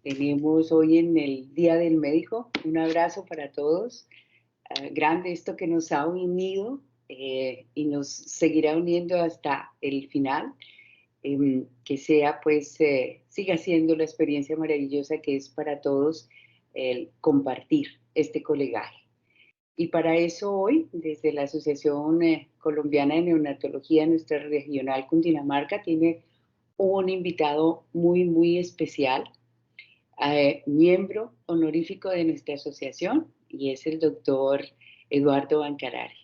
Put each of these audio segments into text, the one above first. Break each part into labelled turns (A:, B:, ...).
A: Tenemos hoy en el Día del Médico un abrazo para todos. Grande esto que nos ha unido y nos seguirá uniendo hasta el final. Que sea, pues, siga siendo la experiencia maravillosa que es para todos el compartir este colegaje. Y para eso hoy, desde la Asociación Colombiana de Neonatología, nuestra regional Cundinamarca tiene un invitado muy, muy especial, miembro honorífico de nuestra asociación, y es el doctor Eduardo Bancarari.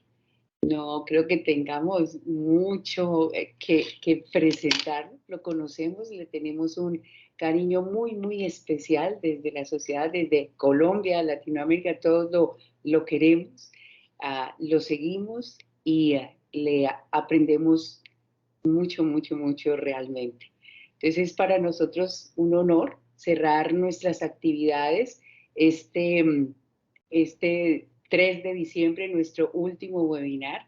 A: No creo que tengamos mucho que presentar, lo conocemos, le tenemos un cariño muy, muy especial desde la sociedad, desde Colombia, Latinoamérica, todos lo queremos, lo seguimos y le aprendemos mucho, mucho, mucho realmente. Entonces es para nosotros un honor cerrar nuestras actividades este 3 de diciembre, nuestro último webinar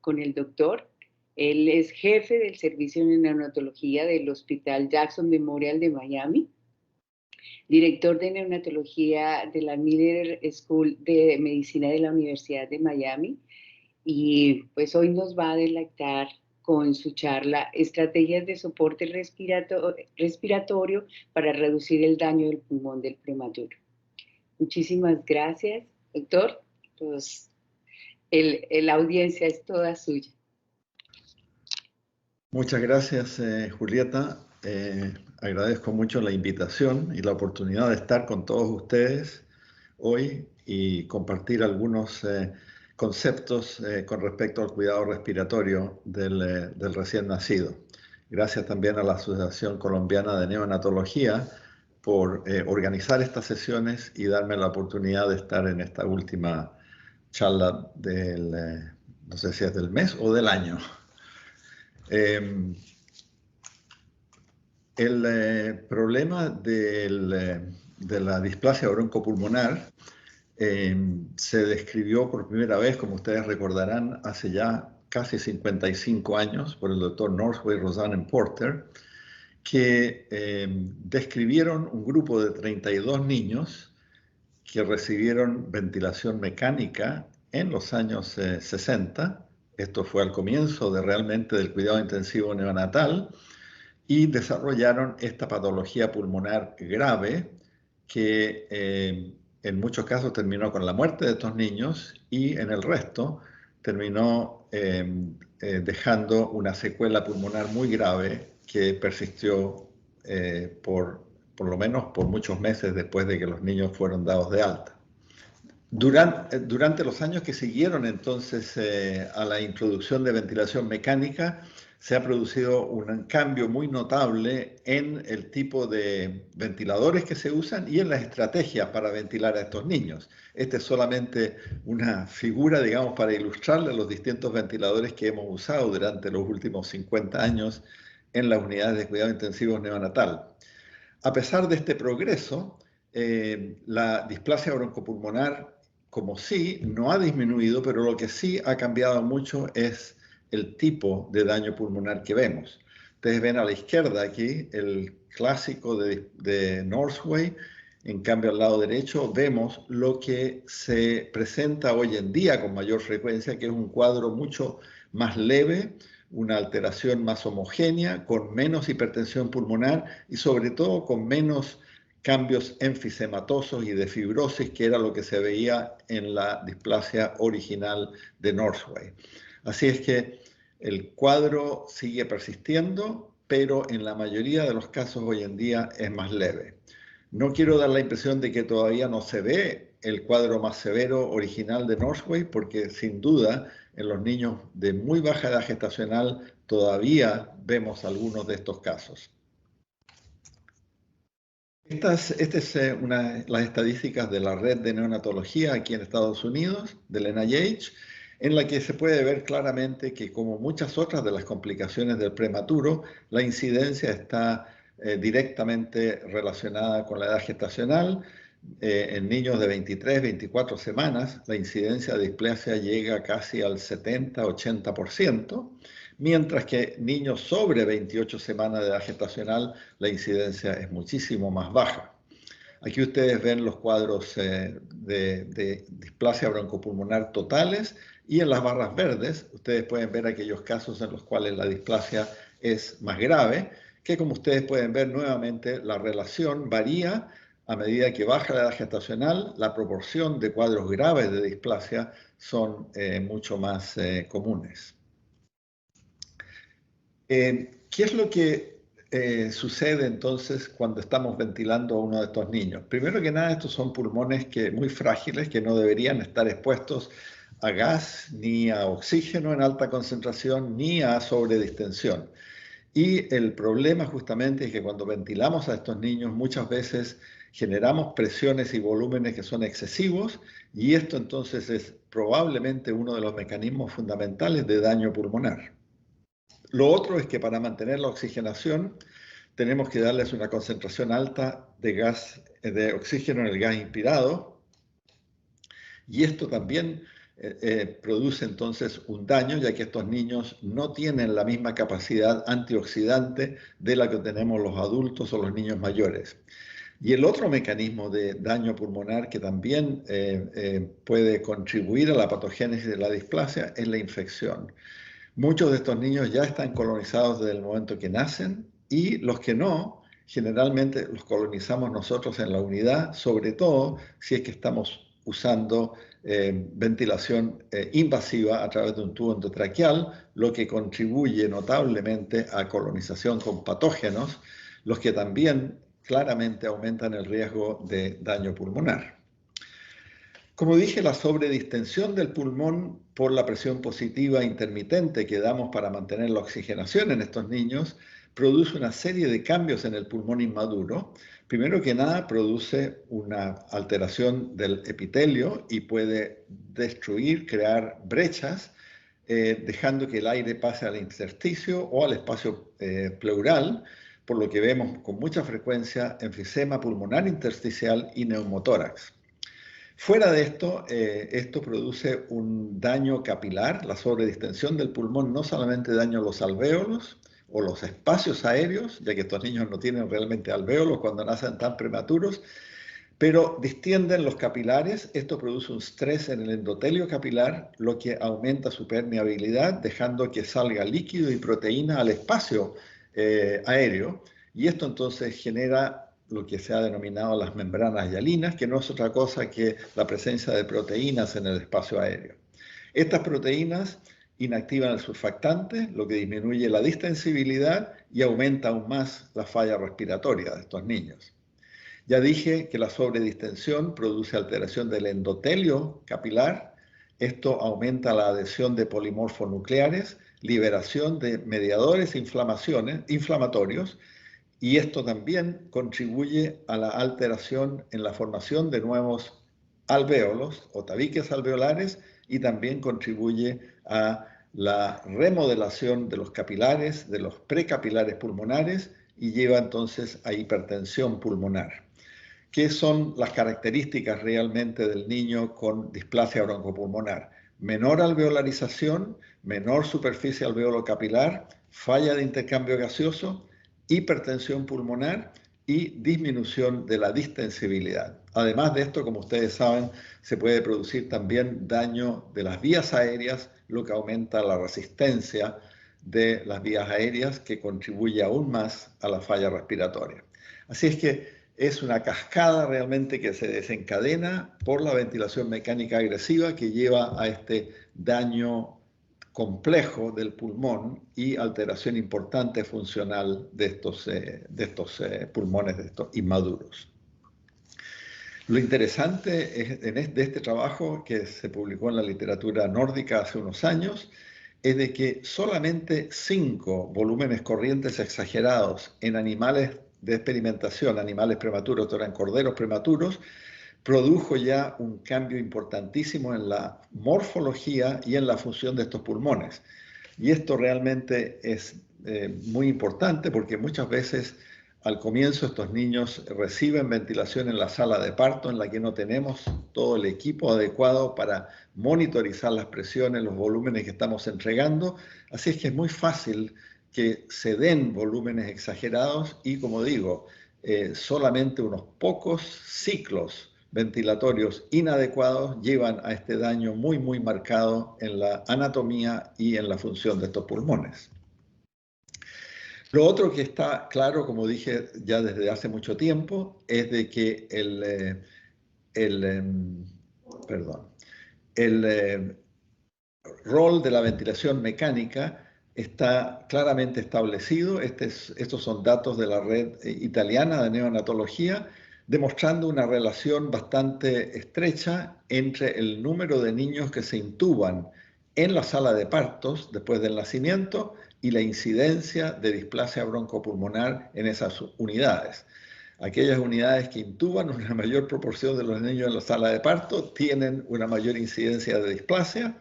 A: con el doctor. Él es jefe del servicio de neonatología del Hospital Jackson Memorial de Miami, director de neonatología de la Miller School de Medicina de la Universidad de Miami, y pues hoy nos va a deleitar con su charla Estrategias de soporte respiratorio para reducir el daño del pulmón del prematuro. Muchísimas gracias, doctor. Pues la audiencia es toda suya.
B: Muchas gracias, Julieta. Agradezco mucho la invitación y la oportunidad de estar con todos ustedes hoy y compartir algunos conceptos con respecto al cuidado respiratorio del recién nacido. Gracias también a la Asociación Colombiana de Neonatología por organizar estas sesiones y darme la oportunidad de estar en esta última charla no sé si es del mes o del año. El problema de la displasia broncopulmonar se describió por primera vez, como ustedes recordarán, hace ya casi 55 años por el doctor Northway, Rosanne Porter, que describieron un grupo de 32 niños que recibieron ventilación mecánica en los años 60. Esto fue al comienzo realmente del cuidado intensivo neonatal, y desarrollaron esta patología pulmonar grave que en muchos casos terminó con la muerte de estos niños y en el resto terminó dejando una secuela pulmonar muy grave que persistió por lo menos por muchos meses después de que los niños fueron dados de alta. Durante los años que siguieron entonces a la introducción de ventilación mecánica, se ha producido un cambio muy notable en el tipo de ventiladores que se usan y en las estrategias para ventilar a estos niños. Esta es solamente una figura, digamos, para ilustrarle los distintos ventiladores que hemos usado durante los últimos 50 años en las unidades de cuidado intensivo neonatal. A pesar de este progreso, la displasia broncopulmonar, como sí, no ha disminuido, pero lo que sí ha cambiado mucho es el tipo de daño pulmonar que vemos. Ustedes ven a la izquierda aquí el clásico de Northway. En cambio, al lado derecho vemos lo que se presenta hoy en día con mayor frecuencia, que es un cuadro mucho más leve, una alteración más homogénea, con menos hipertensión pulmonar y sobre todo con menos cambios enfisematosos y de fibrosis, que era lo que se veía en la displasia original de Northway. Así es que el cuadro sigue persistiendo, pero en la mayoría de los casos hoy en día es más leve. No quiero dar la impresión de que todavía no se ve el cuadro más severo original de Northway, porque sin duda en los niños de muy baja edad gestacional todavía vemos algunos de estos casos. Estas es las estadísticas de la red de neonatología aquí en Estados Unidos, del NIH, en la que se puede ver claramente que, como muchas otras de las complicaciones del prematuro, la incidencia está directamente relacionada con la edad gestacional. En niños de 23, 24 semanas, la incidencia de displasia llega casi al 70-80%, mientras que niños sobre 28 semanas de edad gestacional, la incidencia es muchísimo más baja. Aquí ustedes ven los cuadros de displasia broncopulmonar totales, y en las barras verdes ustedes pueden ver aquellos casos en los cuales la displasia es más grave, que como ustedes pueden ver nuevamente la relación varía a medida que baja la edad gestacional. La proporción de cuadros graves de displasia son mucho más comunes. ¿Qué es lo que sucede entonces cuando estamos ventilando a uno de estos niños? Primero que nada, estos son pulmones muy frágiles, que no deberían estar expuestos a gas, ni a oxígeno en alta concentración, ni a sobredistensión. Y el problema justamente es que cuando ventilamos a estos niños muchas veces generamos presiones y volúmenes que son excesivos, y esto entonces es probablemente uno de los mecanismos fundamentales de daño pulmonar. Lo otro es que para mantener la oxigenación tenemos que darles una concentración alta de oxígeno en el gas inspirado, y esto también produce entonces un daño, ya que estos niños no tienen la misma capacidad antioxidante de la que tenemos los adultos o los niños mayores. Y el otro mecanismo de daño pulmonar que también puede contribuir a la patogénesis de la displasia es la infección. Muchos de estos niños ya están colonizados desde el momento que nacen, y los que no, generalmente los colonizamos nosotros en la unidad, sobre todo si es que estamos usando ventilación invasiva a través de un tubo endotraqueal, lo que contribuye notablemente a colonización con patógenos, los que también claramente aumentan el riesgo de daño pulmonar. Como dije, la sobredistensión del pulmón por la presión positiva intermitente que damos para mantener la oxigenación en estos niños produce una serie de cambios en el pulmón inmaduro. Primero que nada, produce una alteración del epitelio y puede destruir, crear brechas, dejando que el aire pase al intersticio o al espacio pleural, por lo que vemos con mucha frecuencia enfisema pulmonar intersticial y neumotórax. Fuera de esto, esto produce un daño capilar. La sobredistensión del pulmón no solamente daña los alvéolos o los espacios aéreos, ya que estos niños no tienen realmente alvéolos cuando nacen tan prematuros, pero distienden los capilares. Esto produce un estrés en el endotelio capilar, lo que aumenta su permeabilidad, dejando que salga líquido y proteína al espacio aéreo, y esto entonces genera lo que se ha denominado las membranas hialinas, que no es otra cosa que la presencia de proteínas en el espacio aéreo. Estas proteínas inactivan el surfactante, lo que disminuye la distensibilidad y aumenta aún más la falla respiratoria de estos niños. Ya dije que la sobredistensión produce alteración del endotelio capilar. Esto aumenta la adhesión de polimorfonucleares, liberación de mediadores inflamatorios, y esto también contribuye a la alteración en la formación de nuevos alvéolos o tabiques alveolares, y también contribuye a la remodelación de los capilares, de los precapilares pulmonares, y lleva entonces a hipertensión pulmonar. ¿Qué son las características realmente del niño con displasia broncopulmonar? Menor alveolarización, menor superficie alveolo-capilar, falla de intercambio gaseoso, hipertensión pulmonar y disminución de la distensibilidad. Además de esto, como ustedes saben, se puede producir también daño de las vías aéreas, lo que aumenta la resistencia de las vías aéreas, que contribuye aún más a la falla respiratoria. Así es que es una cascada realmente que se desencadena por la ventilación mecánica agresiva, que lleva a este daño complejo del pulmón y alteración importante funcional de estos pulmones, de estos inmaduros. Lo interesante de este trabajo, que se publicó en la literatura nórdica hace unos años, es de que solamente 5 volúmenes corrientes exagerados en animales de experimentación, animales prematuros, eran corderos prematuros, produjo ya un cambio importantísimo en la morfología y en la función de estos pulmones. Y esto realmente es muy importante, porque muchas veces al comienzo estos niños reciben ventilación en la sala de parto, en la que no tenemos todo el equipo adecuado para monitorizar las presiones, los volúmenes que estamos entregando. Así es que es muy fácil que se den volúmenes exagerados y, como digo, solamente unos pocos ciclos ventilatorios inadecuados llevan a este daño muy, muy marcado en la anatomía y en la función de estos pulmones. Lo otro que está claro, como dije ya desde hace mucho tiempo, es de que el rol de la ventilación mecánica está claramente establecido. Estos son datos de la red italiana de neonatología, demostrando una relación bastante estrecha entre el número de niños que se intuban en la sala de partos después del nacimiento y la incidencia de displasia broncopulmonar en esas unidades. Aquellas unidades que intuban una mayor proporción de los niños en la sala de parto tienen una mayor incidencia de displasia,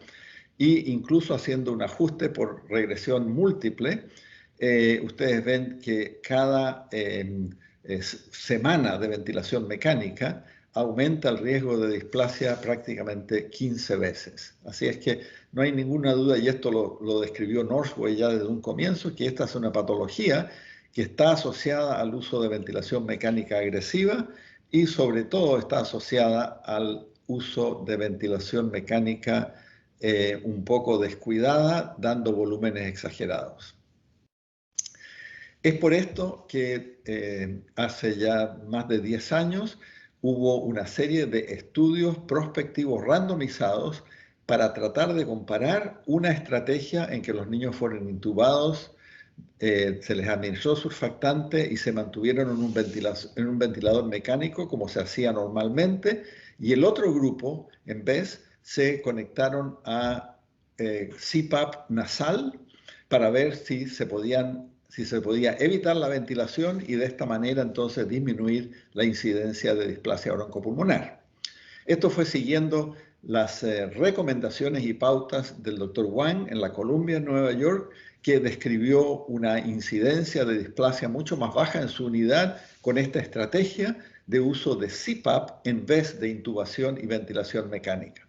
B: y incluso haciendo un ajuste por regresión múltiple, ustedes ven que cada semana de ventilación mecánica aumenta el riesgo de displasia prácticamente 15 veces. Así es que no hay ninguna duda, y esto lo describió Norsway ya desde un comienzo, que esta es una patología que está asociada al uso de ventilación mecánica agresiva y sobre todo está asociada al uso de ventilación mecánica un poco descuidada, dando volúmenes exagerados. Es por esto que hace ya más de 10 años hubo una serie de estudios prospectivos randomizados para tratar de comparar una estrategia en que los niños fueron intubados, se les administró surfactante y se mantuvieron en un ventilador mecánico como se hacía normalmente, y el otro grupo, en vez, se conectaron a CPAP nasal para ver si se podía evitar la ventilación y de esta manera entonces disminuir la incidencia de displasia broncopulmonar. Esto fue siguiendo las recomendaciones y pautas del Dr. Wang en la Columbia, en Nueva York, que describió una incidencia de displasia mucho más baja en su unidad con esta estrategia de uso de CPAP en vez de intubación y ventilación mecánica.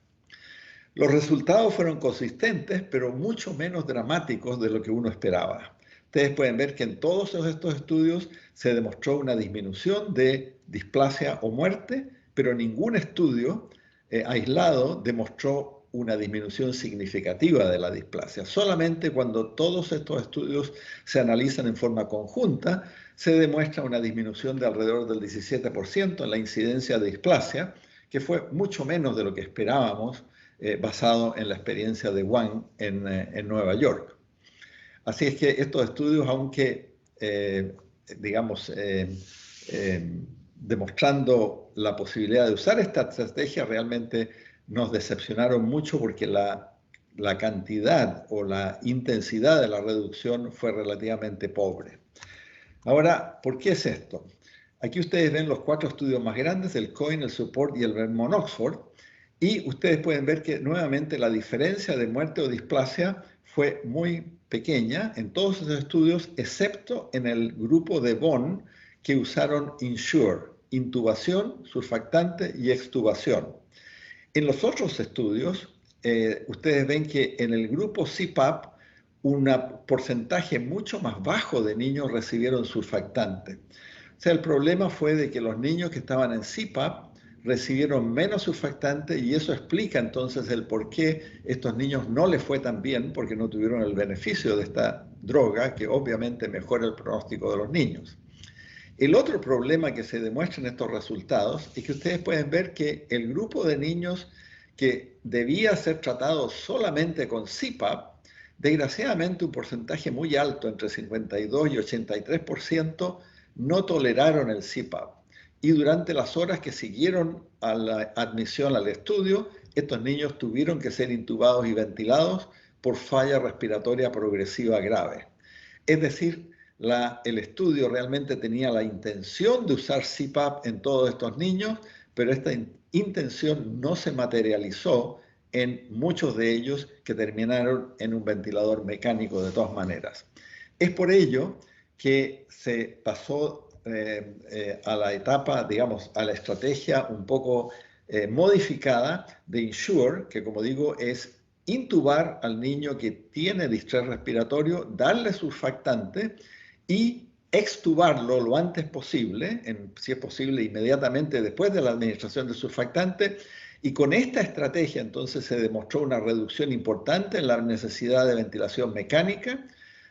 B: Los resultados fueron consistentes, pero mucho menos dramáticos de lo que uno esperaba. Ustedes pueden ver que en todos estos estudios se demostró una disminución de displasia o muerte, pero ningún estudio aislado demostró una disminución significativa de la displasia. Solamente cuando todos estos estudios se analizan en forma conjunta, se demuestra una disminución de alrededor del 17% en la incidencia de displasia, que fue mucho menos de lo que esperábamos, basado en la experiencia de Wang en Nueva York. Así es que estos estudios, aunque, demostrando la posibilidad de usar esta estrategia, realmente nos decepcionaron mucho porque la cantidad o la intensidad de la reducción fue relativamente pobre. Ahora, ¿por qué es esto? Aquí ustedes ven los 4 estudios más grandes, el COIN, el SUPPORT y el Vermont Oxford, y ustedes pueden ver que nuevamente la diferencia de muerte o displasia fue muy pequeña en todos esos estudios, excepto en el grupo de Bonn que usaron INSURE, intubación, surfactante y extubación. En los otros estudios, ustedes ven que en el grupo CPAP, un porcentaje mucho más bajo de niños recibieron surfactante. O sea, el problema fue de que los niños que estaban en CPAP recibieron menos surfactante, y eso explica entonces el por qué estos niños no les fue tan bien, porque no tuvieron el beneficio de esta droga que obviamente mejora el pronóstico de los niños. El otro problema que se demuestra en estos resultados es que ustedes pueden ver que el grupo de niños que debía ser tratado solamente con CPAP, desgraciadamente un porcentaje muy alto, entre 52 y 83%, no toleraron el CPAP. Y durante las horas que siguieron a la admisión al estudio, estos niños tuvieron que ser intubados y ventilados por falla respiratoria progresiva grave. Es decir, el estudio realmente tenía la intención de usar CPAP en todos estos niños, pero esta intención no se materializó en muchos de ellos, que terminaron en un ventilador mecánico de todas maneras. Es por ello que se pasó a la etapa, digamos, a la estrategia un poco modificada de INSURE, que como digo es intubar al niño que tiene distrés respiratorio, darle surfactante y extubarlo lo antes posible, si es posible inmediatamente después de la administración del surfactante, y con esta estrategia entonces se demostró una reducción importante en la necesidad de ventilación mecánica,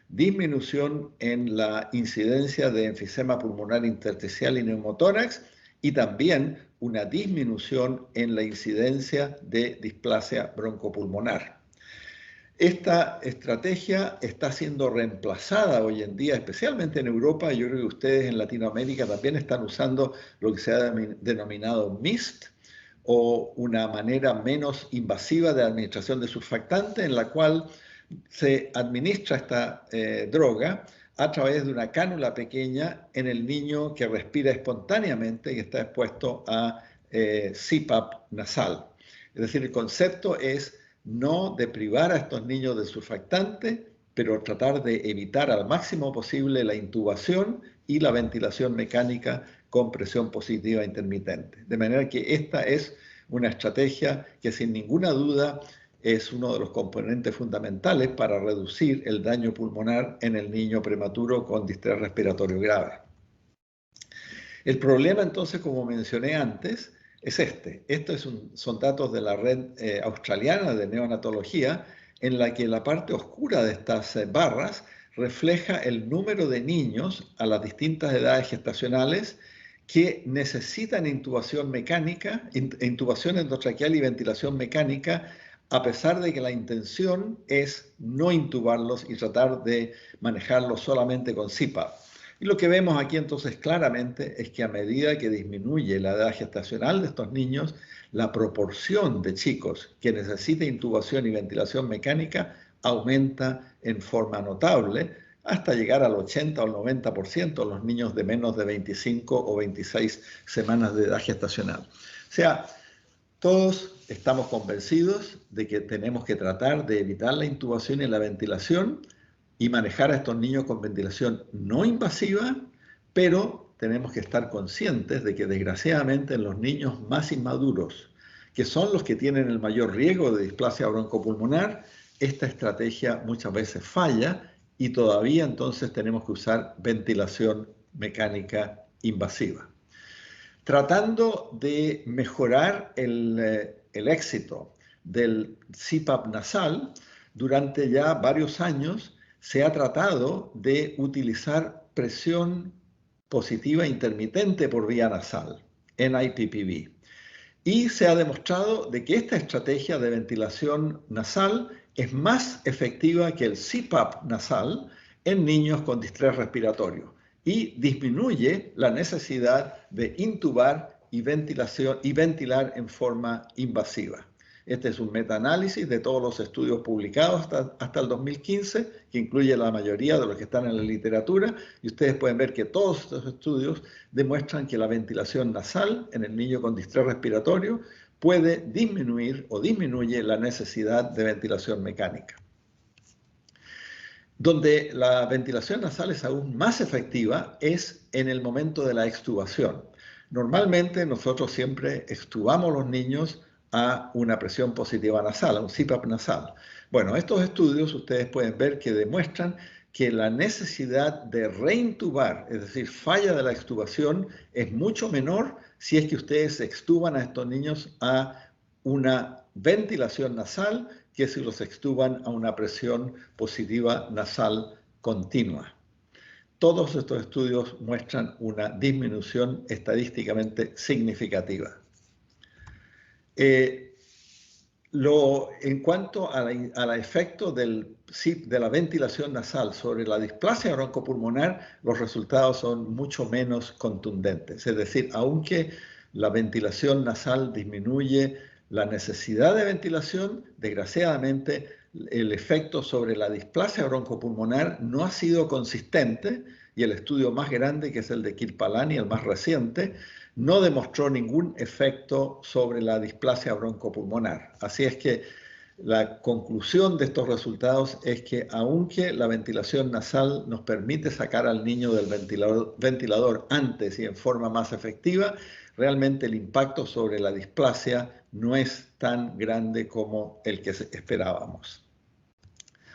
B: disminución en la incidencia de enfisema pulmonar intersticial y neumotórax, y también una disminución en la incidencia de displasia broncopulmonar. Esta estrategia está siendo reemplazada hoy en día, especialmente en Europa. Yo creo que ustedes en Latinoamérica también están usando lo que se ha denominado MIST, o una manera menos invasiva de administración de surfactante, en la cual se administra esta droga a través de una cánula pequeña en el niño que respira espontáneamente y está expuesto a CPAP nasal. Es decir, el concepto es no de privar a estos niños del surfactante, pero tratar de evitar al máximo posible la intubación y la ventilación mecánica con presión positiva intermitente. De manera que esta es una estrategia que sin ninguna duda es uno de los componentes fundamentales para reducir el daño pulmonar en el niño prematuro con distrés respiratorio grave. El problema entonces, como mencioné antes, es este. Estos son datos de la red australiana de neonatología, en la que la parte oscura de estas barras refleja el número de niños a las distintas edades gestacionales que necesitan intubación mecánica, intubación endotraqueal y ventilación mecánica, a pesar de que la intención es no intubarlos y tratar de manejarlos solamente con CPAP. Y lo que vemos aquí entonces claramente es que a medida que disminuye la edad gestacional de estos niños, la proporción de chicos que necesita intubación y ventilación mecánica aumenta en forma notable, hasta llegar al 80 o al 90% los niños de menos de 25 o 26 semanas de edad gestacional. O sea, todos estamos convencidos de que tenemos que tratar de evitar la intubación y la ventilación y manejar a estos niños con ventilación no invasiva, pero tenemos que estar conscientes de que desgraciadamente en los niños más inmaduros, que son los que tienen el mayor riesgo de displasia broncopulmonar, esta estrategia muchas veces falla y todavía entonces tenemos que usar ventilación mecánica invasiva. Tratando de mejorar el éxito del CPAP nasal, durante ya varios años se ha tratado de utilizar presión positiva intermitente por vía nasal, NIPPV. Y se ha demostrado de que esta estrategia de ventilación nasal es más efectiva que el CPAP nasal en niños con distrés respiratorio y disminuye la necesidad de intubar y ventilar en forma invasiva. Este es un metaanálisis de todos los estudios publicados hasta el 2015, que incluye la mayoría de los que están en la literatura, y ustedes pueden ver que todos estos estudios demuestran que la ventilación nasal en el niño con distrés respiratorio puede disminuir o disminuye la necesidad de ventilación mecánica. Donde la ventilación nasal es aún más efectiva es en el momento de la extubación. Normalmente nosotros siempre extubamos a los niños a una presión positiva nasal, a un CPAP nasal. Bueno, estos estudios ustedes pueden ver que demuestran que la necesidad de reintubar, es decir, falla de la extubación, es mucho menor si es que ustedes extuban a estos niños a una ventilación nasal que si los extuban a una presión positiva nasal continua. Todos estos estudios muestran una disminución estadísticamente significativa. En cuanto al efecto de la ventilación nasal sobre la displasia broncopulmonar, los resultados son mucho menos contundentes. Es decir, aunque la ventilación nasal disminuye la necesidad de ventilación, desgraciadamente el efecto sobre la displasia broncopulmonar no ha sido consistente, y el estudio más grande, que es el de Kirpalani, el más reciente, no demostró ningún efecto sobre la displasia broncopulmonar. Así es que la conclusión de estos resultados es que aunque la ventilación nasal nos permite sacar al niño del ventilador antes y en forma más efectiva, realmente el impacto sobre la displasia no es tan grande como el que esperábamos.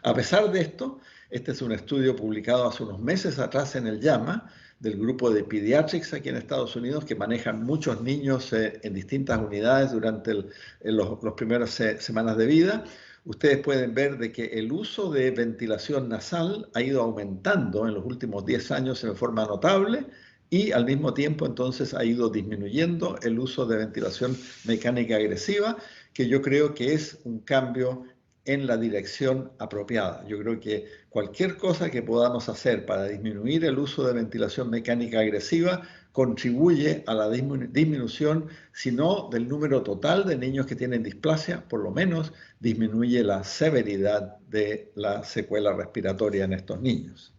B: A pesar de esto, Este es un estudio publicado hace unos meses atrás en el JAMA, del grupo de Pediatrics aquí en Estados Unidos, que manejan muchos niños en distintas unidades durante los primeras semanas de vida. Ustedes pueden ver de que el uso de ventilación nasal ha ido aumentando en los últimos 10 años en forma notable y al mismo tiempo entonces ha ido disminuyendo el uso de ventilación mecánica agresiva, que yo creo que es un cambio en la dirección apropiada. Yo creo que cualquier cosa que podamos hacer para disminuir el uso de ventilación mecánica agresiva contribuye a la disminución, si no del número total de niños que tienen displasia, por lo menos disminuye la severidad de la secuela respiratoria en estos niños.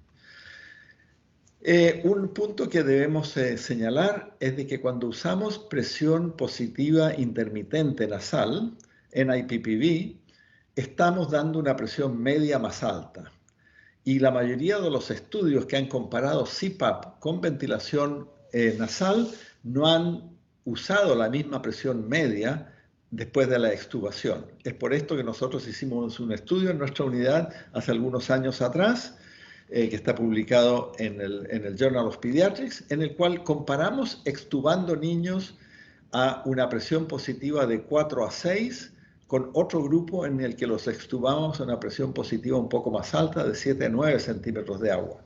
B: Un punto que debemos señalar es de que cuando usamos presión positiva intermitente nasal, NIPPV, estamos dando una presión media más alta. Y la mayoría de los estudios que han comparado CPAP con ventilación nasal no han usado la misma presión media después de la extubación. Es por esto que nosotros hicimos un estudio en nuestra unidad hace algunos años atrás, que está publicado en el Journal of Pediatrics, en el cual comparamos extubando niños a una presión positiva de 4 a 6 con otro grupo en el que los extubamos a una presión positiva un poco más alta de 7 a 9 centímetros de agua.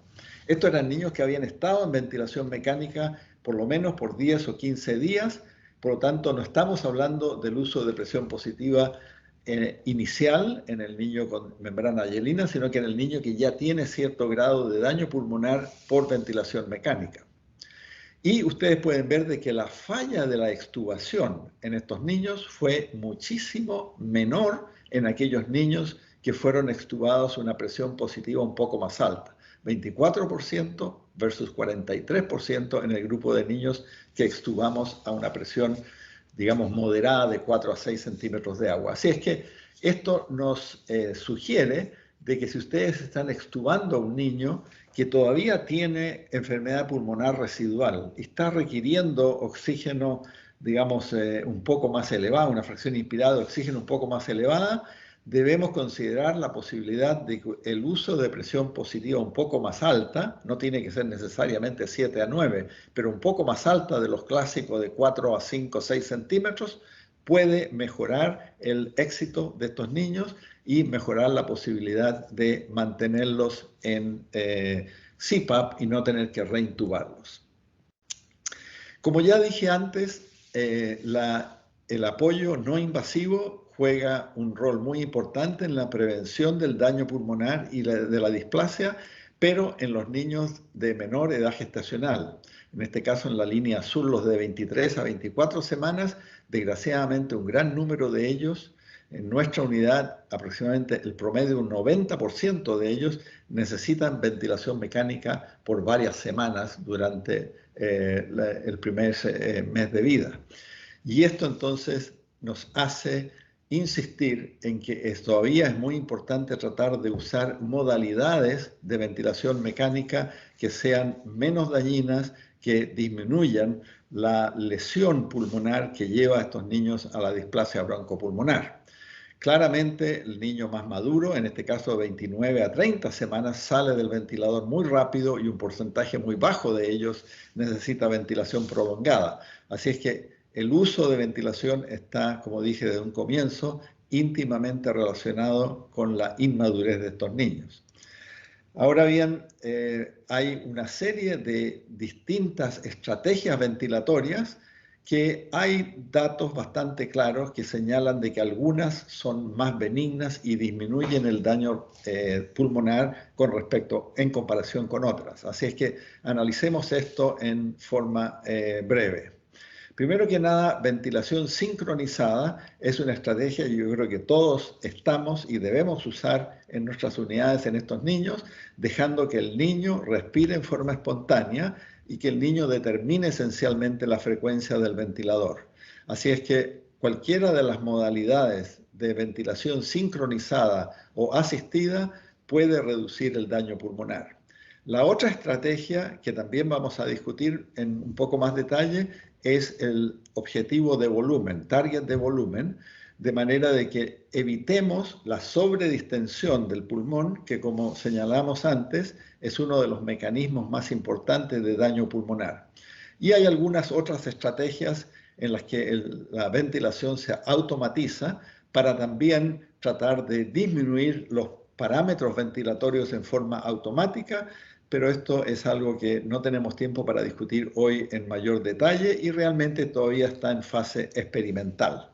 B: Estos eran niños que habían estado en ventilación mecánica por lo menos por 10 o 15 días, por lo tanto no estamos hablando del uso de presión positiva inicial en el niño con membrana hielina, sino que en el niño que ya tiene cierto grado de daño pulmonar por ventilación mecánica. Y ustedes pueden ver de que la falla de la extubación en estos niños fue muchísimo menor en aquellos niños que fueron extubados a una presión positiva un poco más alta, 24% versus 43% en el grupo de niños que extubamos a una presión, digamos, moderada de 4 a 6 centímetros de agua. Así es que esto nos sugiere de que si ustedes están extubando a un niño que todavía tiene enfermedad pulmonar residual y está requiriendo oxígeno, digamos, un poco más elevada, una fracción inspirada de oxígeno un poco más elevada, debemos considerar la posibilidad de que el uso de presión positiva un poco más alta, no tiene que ser necesariamente 7 a 9, pero un poco más alta de los clásicos de 4 a 5 o 6 centímetros, puede mejorar el éxito de estos niños y mejorar la posibilidad de mantenerlos en CPAP y no tener que reintubarlos. Como ya dije antes, el apoyo no invasivo juega un rol muy importante en la prevención del daño pulmonar y de la displasia, pero en los niños de menor edad gestacional. En este caso, en la línea azul, los de 23 a 24 semanas, desgraciadamente un gran número de ellos, en nuestra unidad, aproximadamente el promedio, un 90% de ellos necesitan ventilación mecánica por varias semanas durante el primer mes de vida. Y esto entonces nos hace insistir en que todavía es muy importante tratar de usar modalidades de ventilación mecánica que sean menos dañinas, que disminuyan la lesión pulmonar que lleva a estos niños a la displasia broncopulmonar. Claramente el niño más maduro, en este caso de 29 a 30 semanas, sale del ventilador muy rápido y un porcentaje muy bajo de ellos necesita ventilación prolongada. Así es que el uso de ventilación está, como dije desde un comienzo, íntimamente relacionado con la inmadurez de estos niños. Ahora bien, hay una serie de distintas estrategias ventilatorias que hay datos bastante claros que señalan de que algunas son más benignas y disminuyen el daño pulmonar en comparación con otras. Así es que analicemos esto en forma breve. Primero que nada, ventilación sincronizada es una estrategia que yo creo que todos estamos y debemos usar en nuestras unidades en estos niños, dejando que el niño respire en forma espontánea y que el niño determine esencialmente la frecuencia del ventilador. Así es que cualquiera de las modalidades de ventilación sincronizada o asistida puede reducir el daño pulmonar. La otra estrategia que también vamos a discutir en un poco más detalle es el objetivo de volumen, target de volumen, de manera de que evitemos la sobredistensión del pulmón, que como señalamos antes, es uno de los mecanismos más importantes de daño pulmonar. Y hay algunas otras estrategias en las que la ventilación se automatiza para también tratar de disminuir los parámetros ventilatorios en forma automática, pero esto es algo que no tenemos tiempo para discutir hoy en mayor detalle y realmente todavía está en fase experimental.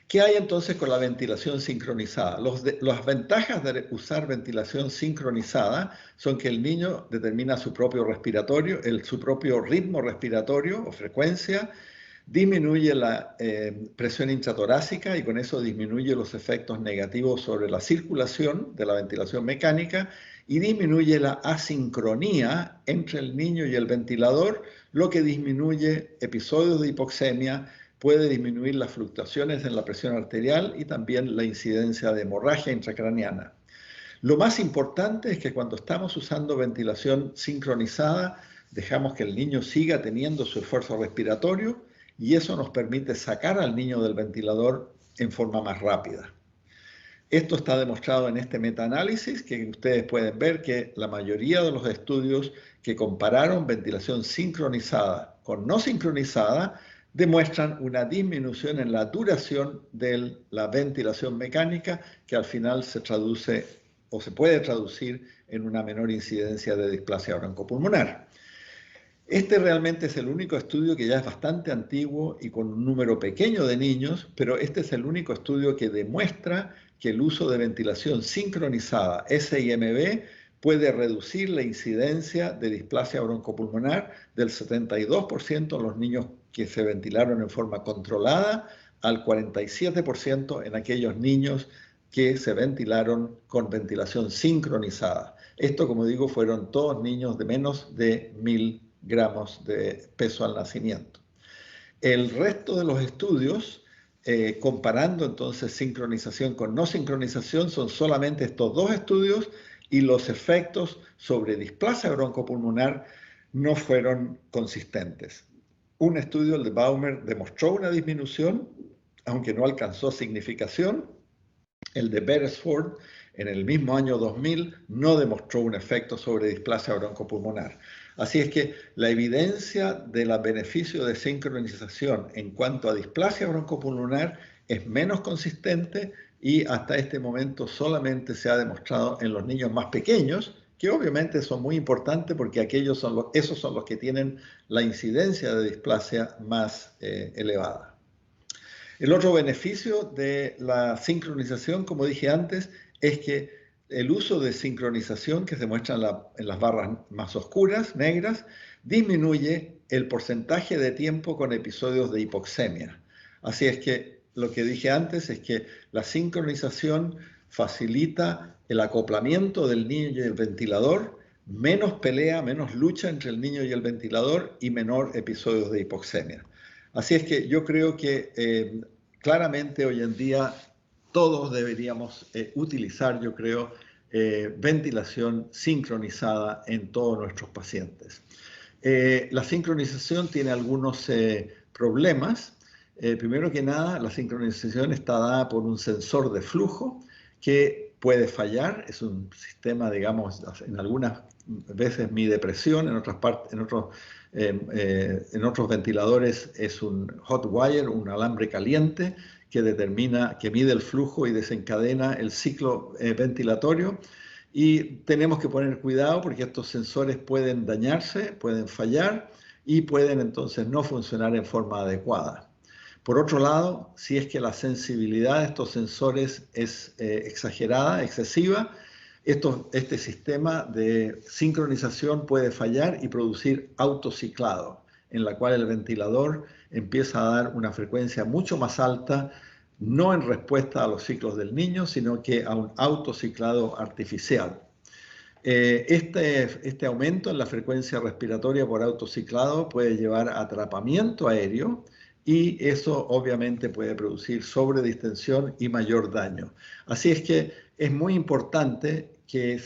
B: ¿Qué hay entonces con la ventilación sincronizada? Las ventajas de usar ventilación sincronizada son que el niño determina su propio respiratorio, su propio ritmo respiratorio o frecuencia, disminuye la presión intratorácica y con eso disminuye los efectos negativos sobre la circulación de la ventilación mecánica y disminuye la asincronía entre el niño y el ventilador, lo que disminuye episodios de hipoxemia, puede disminuir las fluctuaciones en la presión arterial y también la incidencia de hemorragia intracraneana. Lo más importante es que cuando estamos usando ventilación sincronizada, dejamos que el niño siga teniendo su esfuerzo respiratorio y eso nos permite sacar al niño del ventilador en forma más rápida. Esto está demostrado en este metaanálisis, que ustedes pueden ver que la mayoría de los estudios que compararon ventilación sincronizada con no sincronizada demuestran una disminución en la duración de la ventilación mecánica que al final se traduce o se puede traducir en una menor incidencia de displasia broncopulmonar. Este realmente es el único estudio que ya es bastante antiguo y con un número pequeño de niños, pero este es el único estudio que demuestra que el uso de ventilación sincronizada SIMB puede reducir la incidencia de displasia broncopulmonar del 72% en los niños que se ventilaron en forma controlada al 47% en aquellos niños que se ventilaron con ventilación sincronizada. Esto, como digo, fueron todos niños de menos de 1000 gramos de peso al nacimiento. El resto de los estudios, comparando entonces sincronización con no sincronización, son solamente estos dos estudios y los efectos sobre displasia broncopulmonar no fueron consistentes. Un estudio, el de Baumer, demostró una disminución, aunque no alcanzó significación. El de Beresford, en el mismo año 2000, no demostró un efecto sobre displasia broncopulmonar. Así es que la evidencia del beneficio de sincronización en cuanto a displasia broncopulmonar es menos consistente y hasta este momento solamente se ha demostrado en los niños más pequeños, que obviamente son muy importantes porque esos son los que tienen la incidencia de displasia más elevada. El otro beneficio de la sincronización, como dije antes, es que el uso de sincronización que se muestra en las barras más oscuras, negras, disminuye el porcentaje de tiempo con episodios de hipoxemia. Así es que lo que dije antes es que la sincronización facilita el acoplamiento del niño y el ventilador, menos pelea, menos lucha entre el niño y el ventilador y menor episodios de hipoxemia. Así es que yo creo que claramente hoy en día todos deberíamos utilizar, yo creo, ventilación sincronizada en todos nuestros pacientes. La sincronización tiene algunos problemas. Primero que nada, la sincronización está dada por un sensor de flujo que puede fallar. Es un sistema, digamos, en algunas veces mide presión, en otros ventiladores es un hot wire, un alambre caliente que mide el flujo y desencadena el ciclo ventilatorio. Y tenemos que poner cuidado porque estos sensores pueden dañarse, pueden fallar y pueden entonces no funcionar en forma adecuada. Por otro lado, si es que la sensibilidad de estos sensores es exagerada, excesiva, este sistema de sincronización puede fallar y producir autociclado, en la cual el ventilador empieza a dar una frecuencia mucho más alta, no en respuesta a los ciclos del niño, sino que a un autociclado artificial. Este aumento en la frecuencia respiratoria por autociclado puede llevar a atrapamiento aéreo y eso obviamente puede producir sobredistensión y mayor daño. Así es que es muy importante que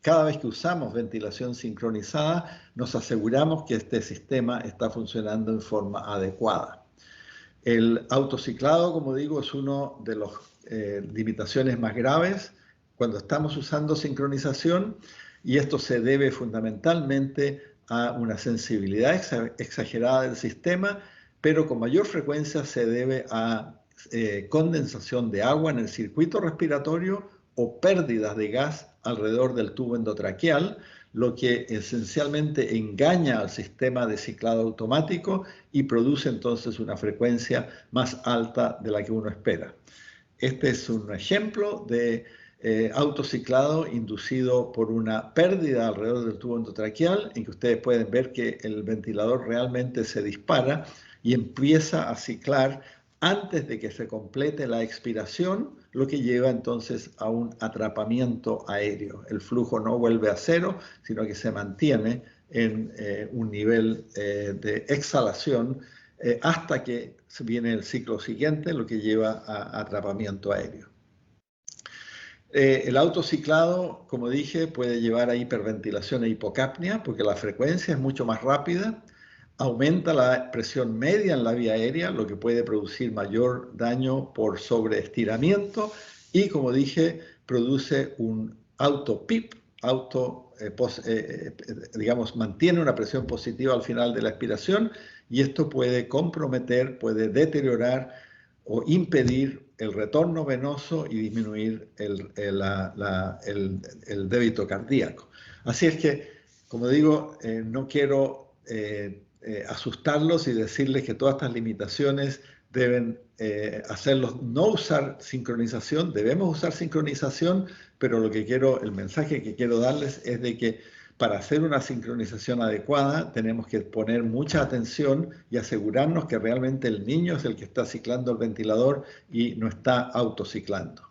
B: cada vez que usamos ventilación sincronizada, nos aseguramos que este sistema está funcionando en forma adecuada. El autociclado, como digo, es una de las limitaciones más graves cuando estamos usando sincronización, y esto se debe fundamentalmente a una sensibilidad exagerada del sistema, pero con mayor frecuencia se debe a condensación de agua en el circuito respiratorio o pérdidas de gas alrededor del tubo endotraqueal, lo que esencialmente engaña al sistema de ciclado automático y produce entonces una frecuencia más alta de la que uno espera. Este es un ejemplo de autociclado inducido por una pérdida alrededor del tubo endotraqueal, en que ustedes pueden ver que el ventilador realmente se dispara y empieza a ciclar antes de que se complete la expiración, lo que lleva entonces a un atrapamiento aéreo. El flujo no vuelve a cero, sino que se mantiene en un nivel de exhalación hasta que viene el ciclo siguiente, lo que lleva a atrapamiento aéreo. El autociclado, como dije, puede llevar a hiperventilación e hipocapnia porque la frecuencia es mucho más rápida, aumenta la presión media en la vía aérea, lo que puede producir mayor daño por sobreestiramiento, y, como dije, produce un auto-PIP, digamos, mantiene una presión positiva al final de la expiración, y esto puede comprometer, puede deteriorar o impedir el retorno venoso y disminuir el débito cardíaco. Así es que, como digo, no quiero asustarlos y decirles que todas estas limitaciones deben hacerlos no usar sincronización. Debemos usar sincronización, pero el mensaje que quiero darles es de que para hacer una sincronización adecuada tenemos que poner mucha atención y asegurarnos que realmente el niño es el que está ciclando el ventilador y no está autociclando.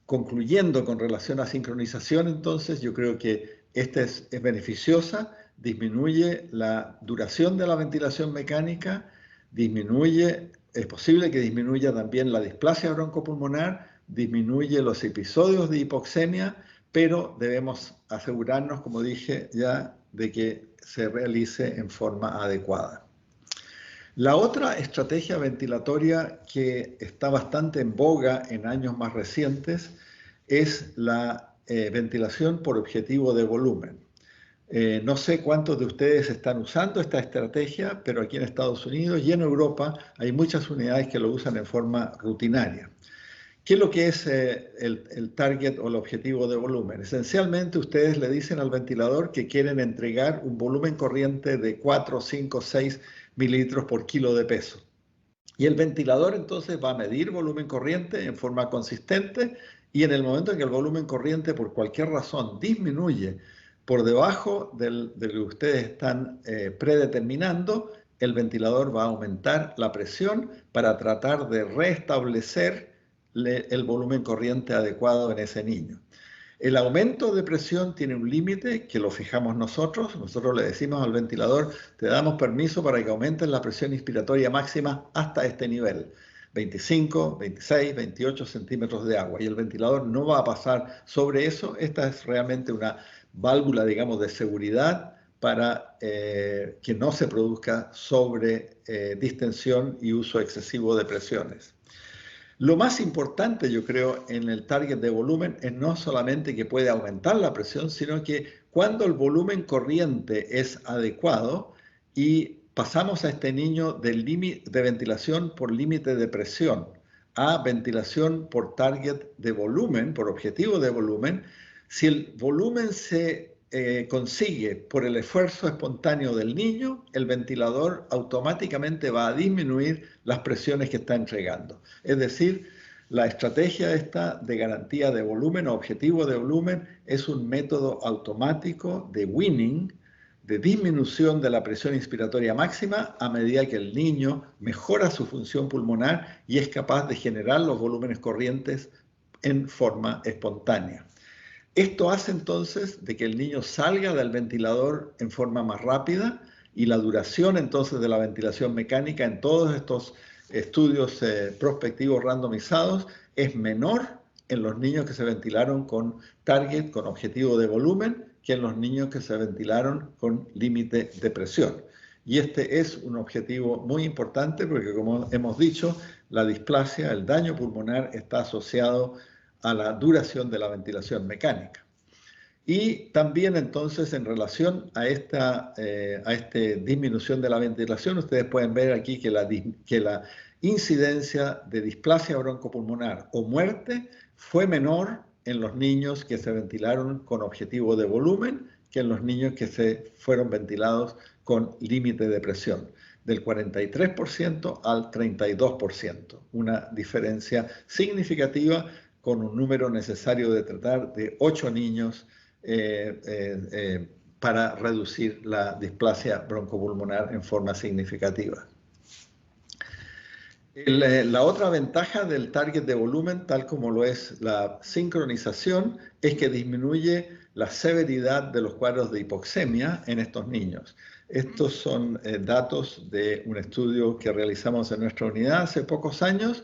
B: Concluyendo con relación a sincronización, entonces, yo creo que esta es beneficiosa, disminuye la duración de la ventilación mecánica, es posible que disminuya también la displasia broncopulmonar, disminuye los episodios de hipoxemia, pero debemos asegurarnos, como dije ya, de que se realice en forma adecuada. La otra estrategia ventilatoria que está bastante en boga en años más recientes es la ventilación por objetivo de volumen. No sé cuántos de ustedes están usando esta estrategia, pero aquí en Estados Unidos y en Europa hay muchas unidades que lo usan en forma rutinaria. ¿Qué es lo que es el target o el objetivo de volumen? Esencialmente, ustedes le dicen al ventilador que quieren entregar un volumen corriente de 4, 5, 6 mililitros por kilo de peso. Y el ventilador entonces va a medir volumen corriente en forma consistente, y en el momento en que el volumen corriente por cualquier razón disminuye por debajo de lo que ustedes están predeterminando, el ventilador va a aumentar la presión para tratar de restablecer el volumen corriente adecuado en ese niño. El aumento de presión tiene un límite que lo fijamos nosotros. Nosotros le decimos al ventilador, te damos permiso para que aumentes la presión inspiratoria máxima hasta este nivel, 25, 26, 28 centímetros de agua. Y el ventilador no va a pasar sobre eso. Esta es realmente una válvula, digamos, de seguridad para que no se produzca sobre distensión y uso excesivo de presiones. Lo más importante, yo creo, en el target de volumen es no solamente que puede aumentar la presión, sino que cuando el volumen corriente es adecuado y pasamos a este niño de ventilación por límite de presión a ventilación por target de volumen, por objetivo de volumen, si el volumen se consigue por el esfuerzo espontáneo del niño, el ventilador automáticamente va a disminuir las presiones que está entregando. Es decir, la estrategia esta de garantía de volumen o objetivo de volumen es un método automático de weaning, de disminución de la presión inspiratoria máxima a medida que el niño mejora su función pulmonar y es capaz de generar los volúmenes corrientes en forma espontánea. Esto hace entonces de que el niño salga del ventilador en forma más rápida, y la duración entonces de la ventilación mecánica en todos estos estudios prospectivos randomizados es menor en los niños que se ventilaron con target, con objetivo de volumen, que en los niños que se ventilaron con límite de presión. Y este es un objetivo muy importante porque, como hemos dicho, la displasia, el daño pulmonar, está asociado a la duración de la ventilación mecánica. Y también entonces en relación a esta disminución de la ventilación, ustedes pueden ver aquí que la incidencia de displasia broncopulmonar o muerte fue menor en los niños que se ventilaron con objetivo de volumen que en los niños que se fueron ventilados con límite de presión, del 43% al 32%, una diferencia significativa con un número necesario de tratar de 8 niños para reducir la displasia broncopulmonar en forma significativa. La otra ventaja del target de volumen, tal como lo es la sincronización, es que disminuye la severidad de los cuadros de hipoxemia en estos niños. Estos son datos de un estudio que realizamos en nuestra unidad hace pocos años,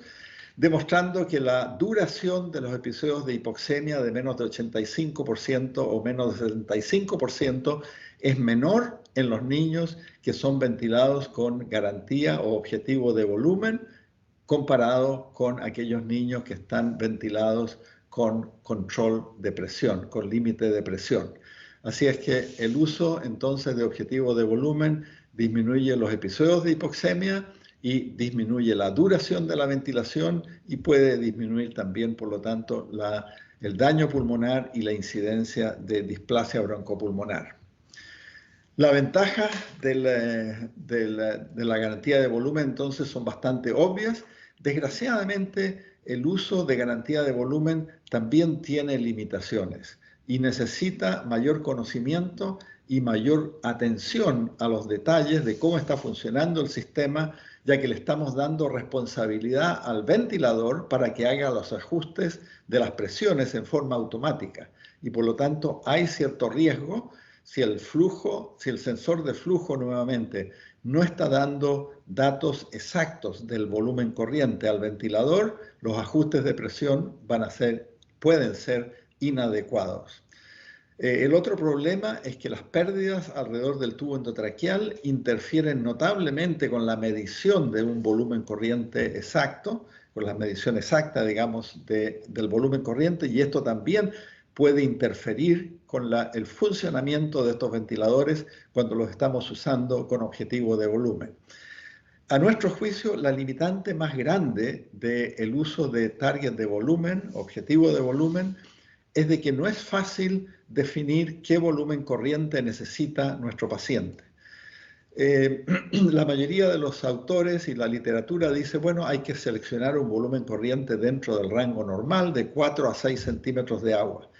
B: demostrando que la duración de los episodios de hipoxemia de menos de 85% o menos de 75% es menor en los niños que son ventilados con garantía o objetivo de volumen, comparado con aquellos niños que están ventilados con control de presión, con límite de presión. Así es que el uso entonces de objetivo de volumen disminuye los episodios de hipoxemia y disminuye la duración de la ventilación y puede disminuir también, por lo tanto, el daño pulmonar y la incidencia de displasia broncopulmonar. La ventaja de la garantía de volumen entonces son bastante obvias. Desgraciadamente, el uso de garantía de volumen también tiene limitaciones y necesita mayor conocimiento y mayor atención a los detalles de cómo está funcionando el sistema, ya que le estamos dando responsabilidad al ventilador para que haga los ajustes de las presiones en forma automática. Y por lo tanto hay cierto riesgo si el sensor de flujo nuevamente no está dando datos exactos del volumen corriente al ventilador, los ajustes de presión pueden ser inadecuados. El otro problema es que las pérdidas alrededor del tubo endotraqueal interfieren notablemente con la medición de un volumen corriente exacto, con la medición exacta, digamos, del volumen corriente, y esto también puede interferir con el funcionamiento de estos ventiladores cuando los estamos usando con objetivo de volumen. A nuestro juicio, la limitante más grande del uso de target de volumen, objetivo de volumen, es de que no es fácil definir qué volumen corriente necesita nuestro paciente. La mayoría de los autores y la literatura dice, bueno, hay que seleccionar un volumen corriente dentro del rango normal de 4 a 6 centímetros de agua.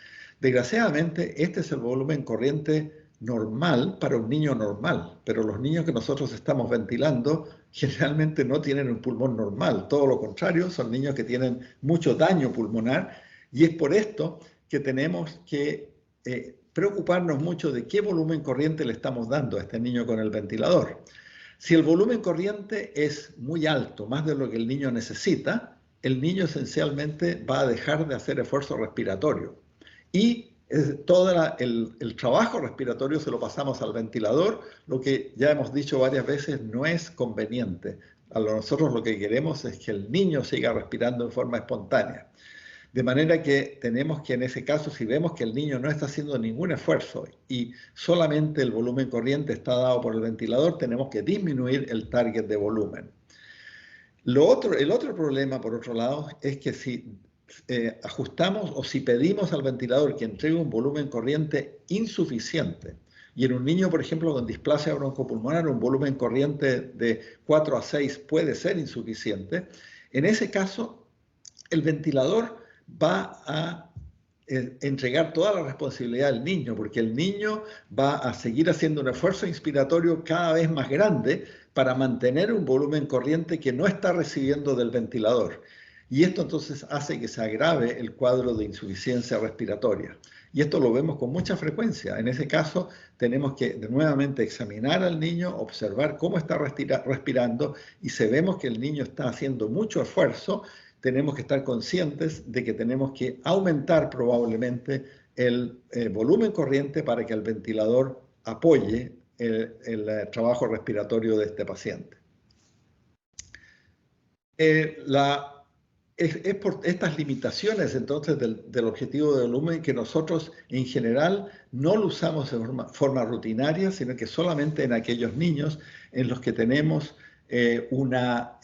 B: Desgraciadamente, este es el volumen corriente normal para un niño normal, pero los niños que nosotros estamos ventilando generalmente no tienen un pulmón normal, todo lo contrario, son niños que tienen mucho daño pulmonar y es por esto que tenemos que preocuparnos mucho de qué volumen corriente le estamos dando a este niño con el ventilador. Si el volumen corriente es muy alto, más de lo que el niño necesita, el niño esencialmente va a dejar de hacer esfuerzo respiratorio. Y todo el trabajo respiratorio se lo pasamos al ventilador, lo que ya hemos dicho varias veces no es conveniente. Nosotros lo que queremos es que el niño siga respirando en forma espontánea. De manera que tenemos que, en ese caso, si vemos que el niño no está haciendo ningún esfuerzo y solamente el volumen corriente está dado por el ventilador, tenemos que disminuir el target de volumen. El otro problema, por otro lado, es que si ajustamos o si pedimos al ventilador que entregue un volumen corriente insuficiente, y en un niño, por ejemplo, con displasia broncopulmonar, un volumen corriente de 4 a 6 puede ser insuficiente, en ese caso, el ventilador va a entregar toda la responsabilidad al niño, porque el niño va a seguir haciendo un esfuerzo inspiratorio cada vez más grande para mantener un volumen corriente que no está recibiendo del ventilador. Y esto entonces hace que se agrave el cuadro de insuficiencia respiratoria. Y esto lo vemos con mucha frecuencia. En ese caso, tenemos que nuevamente examinar al niño, observar cómo está respirando, y si vemos que el niño está haciendo mucho esfuerzo, tenemos que estar conscientes de que tenemos que aumentar probablemente el volumen corriente para que el ventilador apoye el trabajo respiratorio de este paciente. Es por estas limitaciones entonces del objetivo de volumen que nosotros en general no lo usamos de forma rutinaria, sino que solamente en aquellos niños en los que tenemos una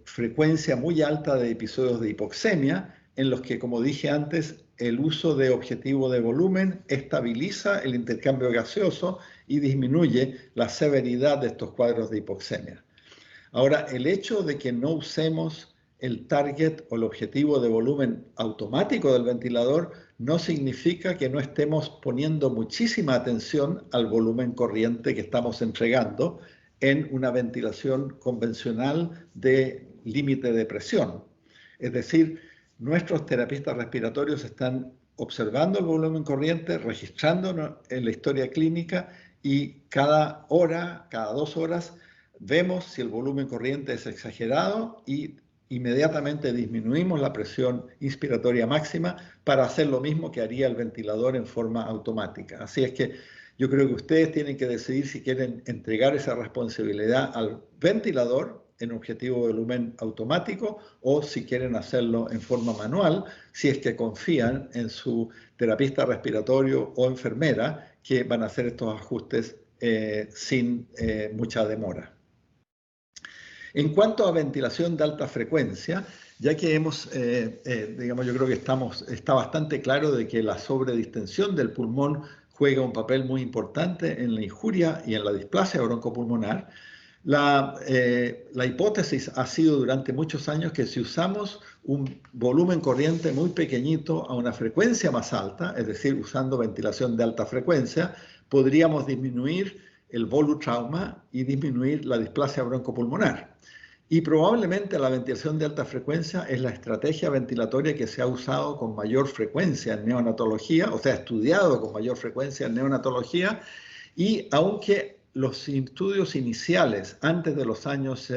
B: frecuencia muy alta de episodios de hipoxemia, en los que, como dije antes, el uso de objetivo de volumen estabiliza el intercambio gaseoso y disminuye la severidad de estos cuadros de hipoxemia. Ahora, el hecho de que no usemos el target o el objetivo de volumen automático del ventilador no significa que no estemos poniendo muchísima atención al volumen corriente que estamos entregando en una ventilación convencional de límite de presión. Es decir, nuestros terapistas respiratorios están observando el volumen corriente, registrando en la historia clínica y cada hora, cada 2 horas, vemos si el volumen corriente es exagerado y inmediatamente disminuimos la presión inspiratoria máxima para hacer lo mismo que haría el ventilador en forma automática. Así es que yo creo que ustedes tienen que decidir si quieren entregar esa responsabilidad al ventilador en objetivo de volumen automático o si quieren hacerlo en forma manual, si es que confían en su terapista respiratorio o enfermera que van a hacer estos ajustes sin mucha demora. En cuanto a ventilación de alta frecuencia, ya que hemos, digamos, yo creo que está bastante claro de que la sobredistensión del pulmón juega un papel muy importante en la injuria y en la displasia broncopulmonar. La hipótesis ha sido durante muchos años que si usamos un volumen corriente muy pequeñito a una frecuencia más alta, es decir, usando ventilación de alta frecuencia, podríamos disminuir el volutrauma y disminuir la displasia broncopulmonar. Y probablemente la ventilación de alta frecuencia es la estrategia ventilatoria que se ha usado con mayor frecuencia en neonatología, o sea, estudiado con mayor frecuencia en neonatología, y aunque los estudios iniciales, antes de los años,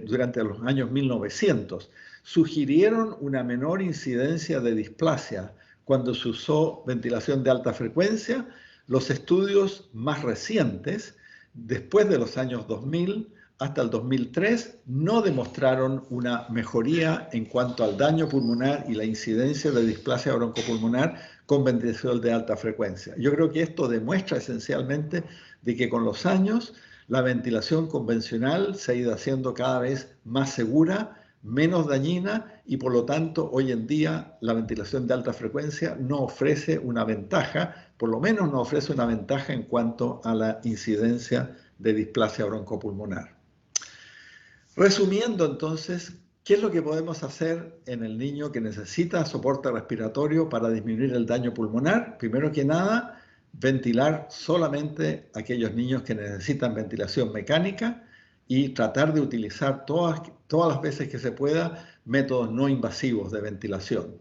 B: durante los años 1900, sugirieron una menor incidencia de displasia cuando se usó ventilación de alta frecuencia, los estudios más recientes, después de los años 2000 hasta el 2003, no demostraron una mejoría en cuanto al daño pulmonar y la incidencia de displasia broncopulmonar con ventilación de alta frecuencia. Yo creo que esto demuestra esencialmente de que con los años la ventilación convencional se ha ido haciendo cada vez más segura, menos dañina y por lo tanto hoy en día la ventilación de alta frecuencia no ofrece una ventaja, por lo menos no ofrece una ventaja en cuanto a la incidencia de displasia broncopulmonar. Resumiendo entonces, ¿qué es lo que podemos hacer en el niño que necesita soporte respiratorio para disminuir el daño pulmonar? Primero que nada, ventilar solamente a aquellos niños que necesitan ventilación mecánica y tratar de utilizar todas las veces que se pueda métodos no invasivos de ventilación.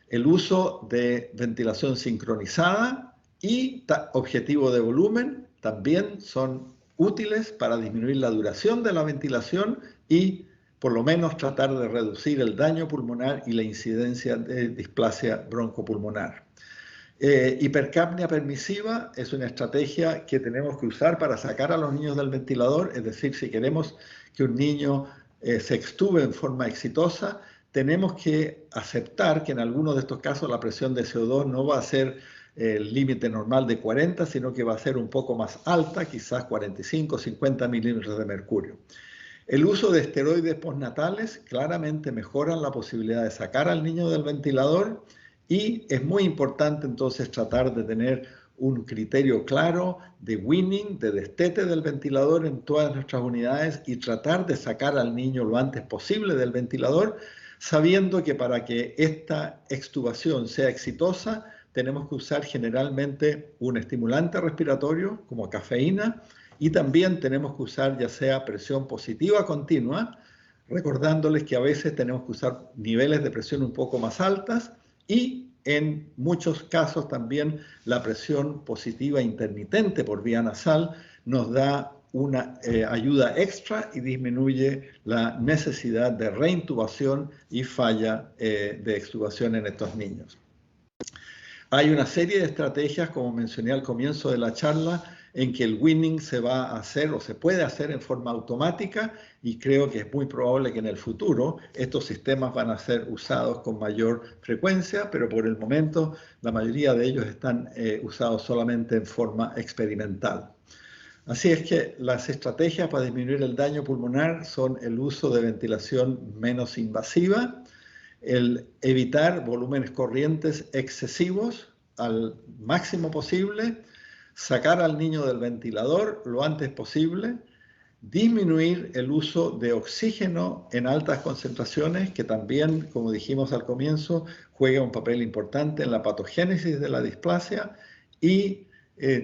B: El uso de ventilación sincronizada y objetivo de volumen también son útiles para disminuir la duración de la ventilación y por lo menos tratar de reducir el daño pulmonar y la incidencia de displasia broncopulmonar. Hipercapnia permisiva es una estrategia que tenemos que usar para sacar a los niños del ventilador, es decir, si queremos que un niño se extube en forma exitosa, tenemos que aceptar que en algunos de estos casos la presión de CO2 no va a ser el límite normal de 40, sino que va a ser un poco más alta, quizás 45, 50 milímetros de mercurio. El uso de esteroides postnatales claramente mejoran la posibilidad de sacar al niño del ventilador y es muy importante entonces tratar de tener un criterio claro de weaning, de destete del ventilador en todas nuestras unidades y tratar de sacar al niño lo antes posible del ventilador, sabiendo que para que esta extubación sea exitosa, tenemos que usar generalmente un estimulante respiratorio como cafeína y también tenemos que usar ya sea presión positiva continua, recordándoles que a veces tenemos que usar niveles de presión un poco más altas y en muchos casos también la presión positiva intermitente por vía nasal nos da una ayuda extra y disminuye la necesidad de reintubación y falla de extubación en estos niños. Hay una serie de estrategias, como mencioné al comienzo de la charla, en que el weaning se va a hacer o se puede hacer en forma automática, y creo que es muy probable que en el futuro estos sistemas van a ser usados con mayor frecuencia, pero por el momento la mayoría de ellos están usados solamente en forma experimental. Así es que las estrategias para disminuir el daño pulmonar son el uso de ventilación menos invasiva, el evitar volúmenes corrientes excesivos al máximo posible, sacar al niño del ventilador lo antes posible, disminuir el uso de oxígeno en altas concentraciones, que también, como dijimos al comienzo, juega un papel importante en la patogénesis de la displasia, y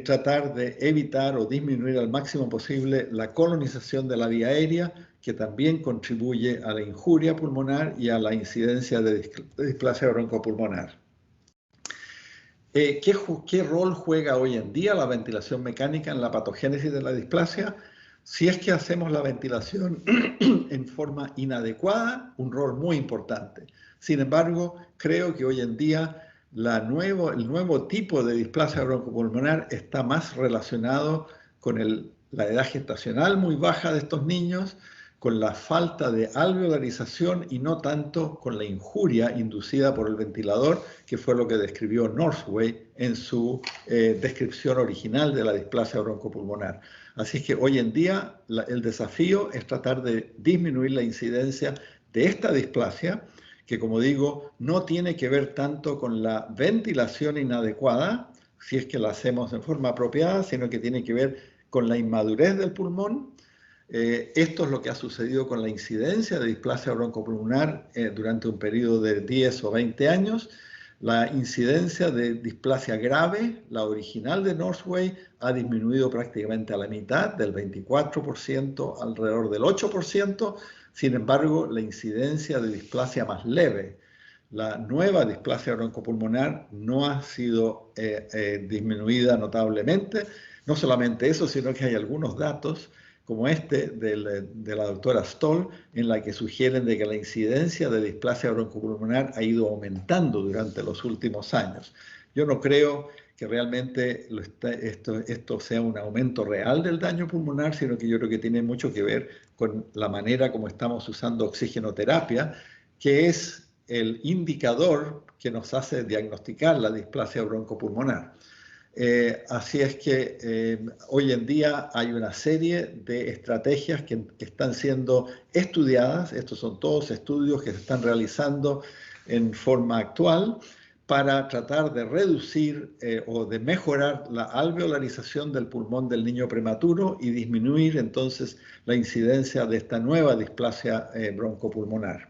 B: tratar de evitar o disminuir al máximo posible la colonización de la vía aérea, que también contribuye a la injuria pulmonar y a la incidencia de displasia broncopulmonar. ¿Qué rol juega hoy en día la ventilación mecánica en la patogénesis de la displasia? Si es que hacemos la ventilación en forma inadecuada, un rol muy importante. Sin embargo, creo que hoy en día el nuevo tipo de displasia broncopulmonar está más relacionado con la edad gestacional muy baja de estos niños, con la falta de alveolarización y no tanto con la injuria inducida por el ventilador, que fue lo que describió Northway en su descripción original de la displasia broncopulmonar. Así es que hoy en día el desafío es tratar de disminuir la incidencia de esta displasia, que, como digo, no tiene que ver tanto con la ventilación inadecuada, si es que la hacemos en forma apropiada, sino que tiene que ver con la inmadurez del pulmón. Esto es lo que ha sucedido con la incidencia de displasia broncopulmonar durante un periodo de 10 o 20 años. La incidencia de displasia grave, la original de Northway, ha disminuido prácticamente a la mitad, del 24% alrededor del 8%. Sin embargo, la incidencia de displasia más leve, la nueva displasia broncopulmonar, no ha sido disminuida notablemente. No solamente eso, sino que hay algunos datos como este de la doctora Stoll, en la que sugieren de que la incidencia de displasia broncopulmonar ha ido aumentando durante los últimos años. Yo no creo que realmente esto sea un aumento real del daño pulmonar, sino que yo creo que tiene mucho que ver con la manera como estamos usando oxigenoterapia, que es el indicador que nos hace diagnosticar la displasia broncopulmonar. Así es que hoy en día hay una serie de estrategias que están siendo estudiadas. Estos son todos estudios que se están realizando en forma actual para tratar de reducir o de mejorar la alveolarización del pulmón del niño prematuro y disminuir entonces la incidencia de esta nueva displasia broncopulmonar.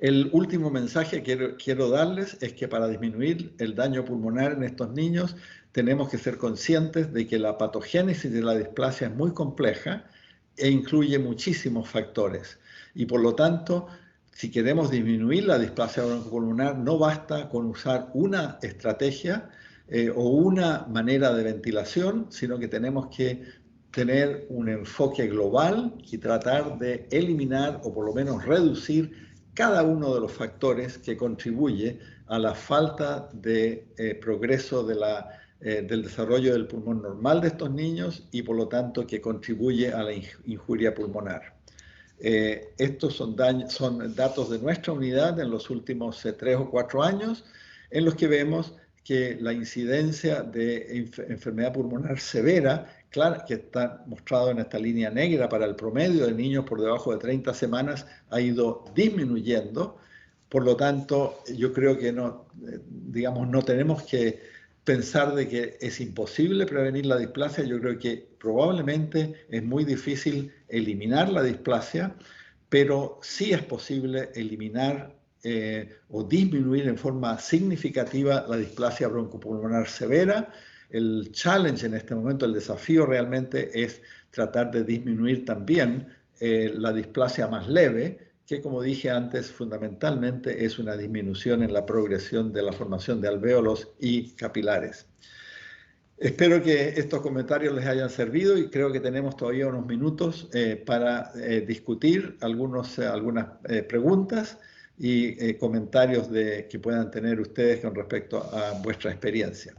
B: El último mensaje que quiero darles es que para disminuir el daño pulmonar en estos niños tenemos que ser conscientes de que la patogénesis de la displasia es muy compleja e incluye muchísimos factores. Y por lo tanto, si queremos disminuir la displasia broncopulmonar, no basta con usar una estrategia o una manera de ventilación, sino que tenemos que tener un enfoque global y tratar de eliminar o por lo menos reducir cada uno de los factores que contribuye a la falta de progreso del desarrollo del pulmón normal de estos niños y por lo tanto que contribuye a la injuria pulmonar. Estos son datos de nuestra unidad en los últimos 3 o 4 años, en los que vemos que la incidencia de enfermedad pulmonar severa, claro, que está mostrado en esta línea negra para el promedio de niños por debajo de 30 semanas, ha ido disminuyendo. Por lo tanto, yo creo que no tenemos que pensar de que es imposible prevenir la displasia. Yo creo que probablemente es muy difícil eliminar la displasia, pero sí es posible eliminar o disminuir en forma significativa la displasia broncopulmonar severa. El challenge en este momento, el desafío realmente es tratar de disminuir también la displasia más leve, que como dije antes, fundamentalmente es una disminución en la progresión de la formación de alvéolos y capilares. Espero que estos comentarios les hayan servido y creo que tenemos todavía unos minutos para discutir algunas preguntas y comentarios que puedan tener ustedes con respecto a vuestra experiencia.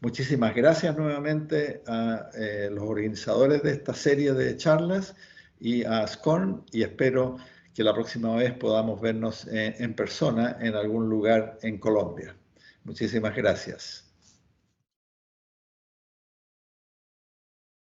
B: Muchísimas gracias nuevamente a los organizadores de esta serie de charlas y a SCORN, y espero que la próxima vez podamos vernos en persona en algún lugar en Colombia. Muchísimas gracias.